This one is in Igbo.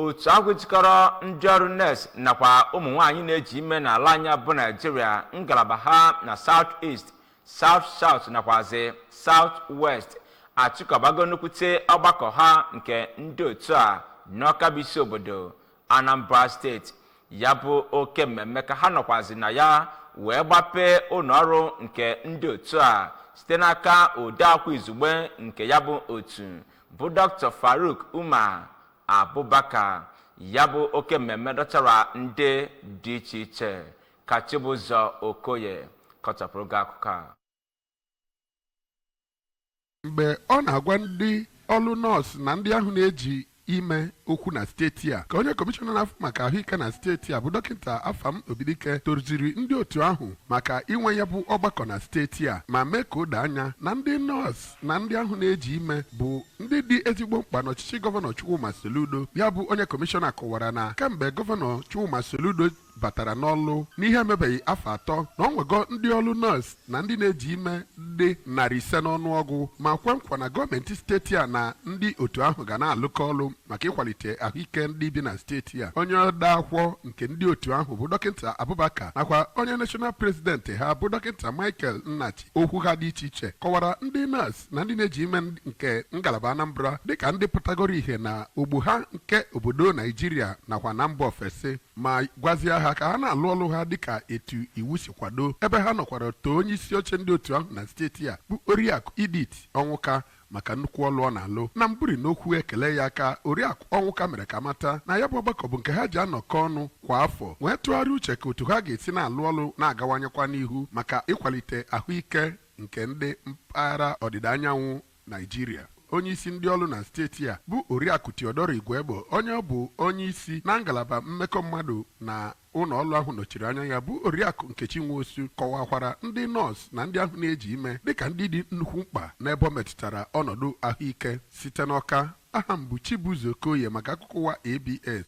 otu ahụ jikọrọ ndị ọrụ nurse nakwa ụmụ nwaanyị na-eji ime n'ala anya bụ Nigeria ngalaba ha na South East, South South nakwazi South West achịkọbago nnukwute ọgbakọ ha nke ndị otu a n'Awka bụ isi obodo Anambra steeti. Ya bụ oke mmemme ka ha nọkwazi na ya wee gbapee ụlọ ọrụ nke ndị otu a site n'aka odeakwụkwọ izugbe nke ya bụ otu bụ Dr. Farouk Umar Abubakar. Ya bụ oke mmemme dọtara ndị dị iche iche ka Chibụzọ Okoye kọchapụrụ gị akụkọ a. Mgbe ọ na-agwa ndị ọrụ nọọsụ na ndị ahụ na-eji ime okwu na steeti a ka onye kọmishọna na-afụ maka ahụike na steeti a bụ dọkịta Afam Obidike toruziri ndị otu ahụ maka inwe ya bụ ọgbakọ na steeti a ma mee ka o doo anya na ndị nọọsụ na ndị ahụ na-eji ime bụ ndị dị ezigbo mkpa n'ọchịchị gọvanọ Chukwuma Soludo. Ya bụ onye kọmishọna kọwara na kemgbe gọvanọ Chukwuma Soludo batara n'ọlụ n'ihe emebeghị afọ atọ na ọ nwego ndị ọrụ nọọsụ na ndị na-eji ime dị 500 n'ọnụọgụ ma kwe nkwa na gọọmenti steeti a na ndị otu ahụ ga na-alụkọ ọrụ maka ịkwalite ahụike ndị bi na steeti a. Onye odeakwụkwọ nke ndị otu ahụ bụ dọkịta Abubakar nakwa onye national president ha bụ dọkịta Michael Nnachi okwu ha dị iche iche kọwara ndị nọọsụ na ndị na-eji ime nke ngalaba Anambra dịka ndị pụtagoro ihe na ogbo ha nke obodo Naijiria nakwa na mba ofesi ma gwazie ha ka ha na-alụ ọlụ ha dịka etu iwu si kwado. Ebe ha nọkwara too onye isi oche ndị otu ahụ na steeti a bụ Oriakụ Edith Onwuka maka nnukwu ọlụ ọ na-alụ. Na mbụri n'okwu ekele ya ka Oriakụ Onwuka mere ka mata na ya bụ ọgbakọ bụ nke ha ji anọkọ ọnụ kwa afọ wee tụgharịa uche ka otu ha ga-esi na-alụ ọlụ na-agawanyekwa n'ihu maka ịkwalite ahụike nke ndị mpaghara ọdịda anyanwụ Naijiria. Onye isi ndị ọrụ na steeti a bụ Oriakụ Theodore Igwebo, onye ọ bụ onye isi na ngalaba mmekọ mmadụ na ụlọ ọrụ ahụ nọchiri anya ya bụ Oriakụ Nkechi Nwosu kọwakwara ndị nọọsụ na ndị ahụ na-eji ime dịka ndị dị nnukwu mkpa n'ebe ọ metụtara ọnọdụ ahụike site n'Awka. Aha m bụ Chibụzọ Okoye maka akụkọ ụwa ABS.